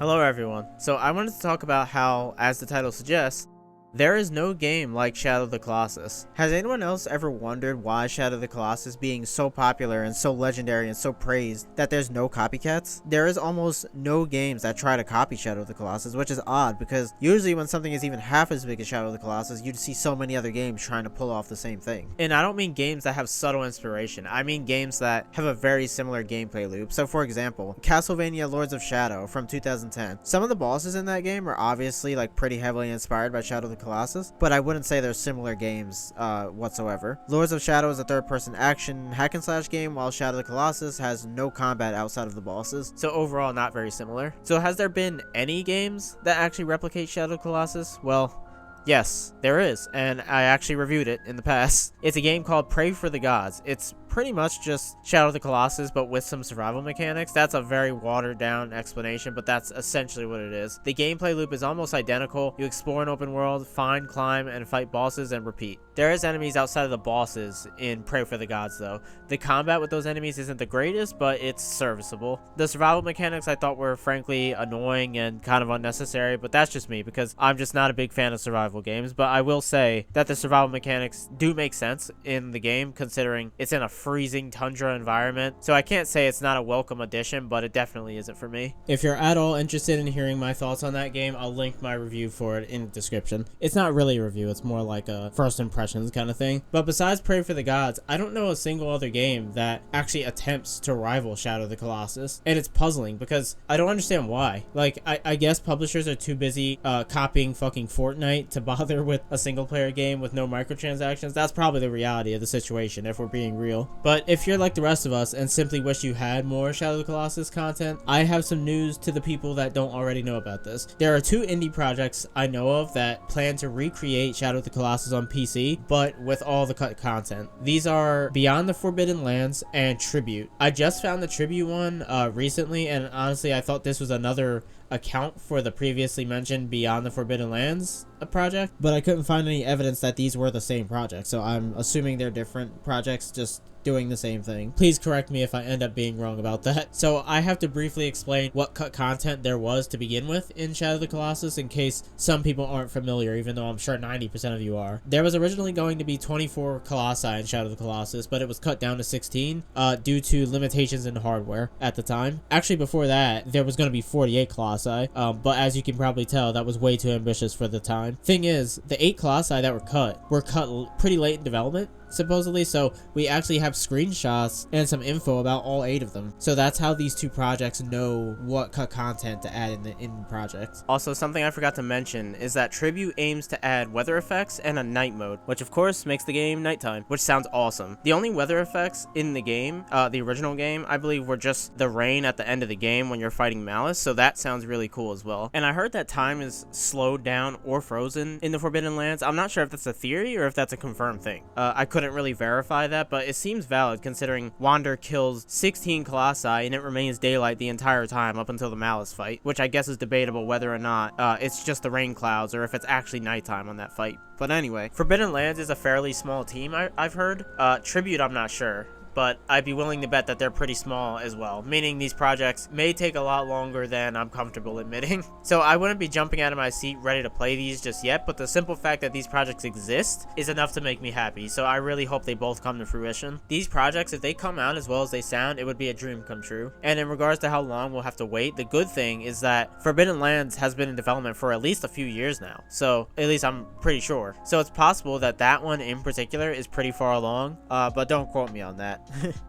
Hello everyone. So I wanted to talk about how, as the title suggests, there is no game like Shadow of the Colossus. Has anyone else ever wondered why Shadow of the Colossus being so popular and so legendary and so praised that there's no copycats? There is almost no games that try to copy Shadow of the Colossus, which is odd because usually when something is even half as big as Shadow of the Colossus, you'd see so many other games trying to pull off the same thing. And I don't mean games that have subtle inspiration, I mean games that have a very similar gameplay loop. So for example, Castlevania Lords of Shadow from 2010. Some of the bosses in that game are obviously like pretty heavily inspired by Shadow of the Colossus, but I wouldn't say they're similar games whatsoever. Lords of Shadow is a third-person action hack and slash game, while Shadow of the Colossus has no combat outside of the bosses, so overall not very similar. So has there been any games that actually replicate Shadow of the Colossus? Well, yes, there is, and I actually reviewed it in the past. It's a game called Pray for the Gods. It's pretty much just Shadow of the Colossus, but with some survival mechanics. That's a very watered down explanation, but that's essentially what it is. The gameplay loop is almost identical. You explore an open world, find, climb, and fight bosses, and repeat. There is enemies outside of the bosses in Pray for the Gods, though. The combat with those enemies isn't the greatest, but it's serviceable. The survival mechanics I thought were frankly annoying and kind of unnecessary, but that's just me because I'm just not a big fan of survival games. But I will say that the survival mechanics do make sense in the game, considering it's in a freezing tundra environment, so I can't say it's not a welcome addition, but it definitely isn't for me. If you're at all interested in hearing my thoughts on that game, I'll link my review for it in the description. It's not really a review, it's more like a first impressions kind of thing. But besides Pray for the Gods, I don't know a single other game that actually attempts to rival Shadow of the Colossus, and it's puzzling because I don't understand why. Like, I guess publishers are too busy copying fucking Fortnite to bother with a single player game with no microtransactions. That's probably the reality of the situation if we're being real. But if you're like the rest of us and simply wish you had more Shadow of the Colossus content, I have some news to the people that don't already know about this. There are two indie projects I know of that plan to recreate Shadow of the Colossus on PC, but with all the cut content. These are Beyond the Forbidden Lands and Tribute. I just found the Tribute one recently, and honestly I thought this was another account for the previously mentioned Beyond the Forbidden Lands project, but I couldn't find any evidence that these were the same project, so I'm assuming they're different projects just doing the same thing. Please correct me if I end up being wrong about that. So I have to briefly explain what cut content there was to begin with in Shadow of the Colossus in case some people aren't familiar, even though I'm sure 90% of you are. There was originally going to be 24 Colossi in Shadow of the Colossus, but it was cut down to 16 due to limitations in hardware at the time. Actually, before that, there was going to be 48 Colossi, but as you can probably tell, that was way too ambitious for the time. Thing is, the 8 Colossi that were cut pretty late in development, supposedly, so we actually have screenshots and some info about all 8 of them. So that's how these two projects know what cut content to add in the project. Also, something I forgot to mention is that Tribute aims to add weather effects and a night mode, which of course makes the game nighttime, which sounds awesome. The only weather effects in the game, the original game, I believe were just the rain at the end of the game when you're fighting Malice, so that sounds really cool as well. And I heard that time is slowed down or frozen in the Forbidden Lands. I'm not sure if that's a theory or if that's a confirmed thing. I couldn't really verify that, but it seems valid considering Wander kills 16 Colossi and it remains daylight the entire time up until the Malice fight, which I guess is debatable whether or not it's just the rain clouds or if it's actually nighttime on that fight. But anyway, Forbidden Lands is a fairly small team, I've heard. Tribute, I'm not sure, but I'd be willing to bet that they're pretty small as well, meaning these projects may take a lot longer than I'm comfortable admitting. So I wouldn't be jumping out of my seat ready to play these just yet, but the simple fact that these projects exist is enough to make me happy, so I really hope they both come to fruition. These projects, if they come out as well as they sound, it would be a dream come true. And in regards to how long we'll have to wait, the good thing is that Forbidden Lands has been in development for at least a few years now, so at least I'm pretty sure. So it's possible that that one in particular is pretty far along, but don't quote me on that.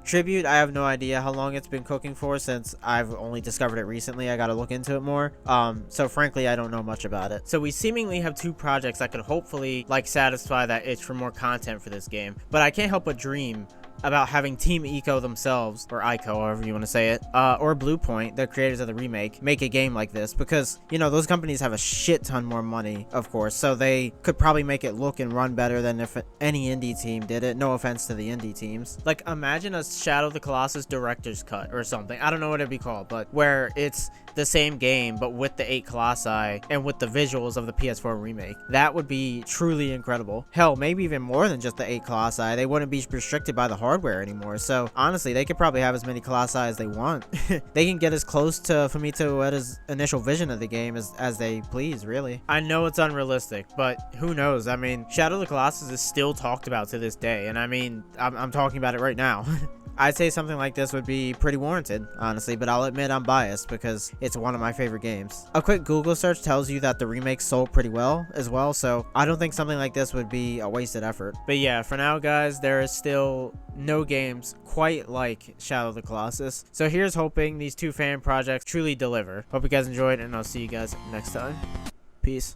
Tribute, I have no idea how long it's been cooking for since I've only discovered it recently. I gotta look into it more. So frankly, I don't know much about it. So we seemingly have two projects that could hopefully satisfy that itch for more content for this game. But I can't help but dream about having Team Eco themselves, or Ico, however you want to say it, or Bluepoint, the creators of the remake, make a game like this, because, you know, those companies have a shit ton more money, of course, so they could probably make it look and run better than if any indie team did it. No offense to the indie teams. Like, imagine a Shadow of the Colossus director's cut or something. I don't know what it'd be called, but where it's the same game, but with the 8 Colossi and with the visuals of the PS4 remake. That would be truly incredible. Hell, maybe even more than just the 8 Colossi. They wouldn't be restricted by the hardware hardware anymore. So honestly, they could probably have as many Colossi as they want. They can get as close to Fumito Ueda's initial vision of the game as they please, really. I know it's unrealistic, but who knows? I mean, Shadow of the Colossus is still talked about to this day, and I mean, I'm talking about it right now. I'd say something like this would be pretty warranted, honestly, but I'll admit I'm biased because it's one of my favorite games. A quick Google search tells you that the remake sold pretty well as well, so I don't think something like this would be a wasted effort. But yeah, for now, guys, there is still no games quite like Shadow of the Colossus. So here's hoping these two fan projects truly deliver. Hope you guys enjoyed, and I'll see you guys next time. Peace.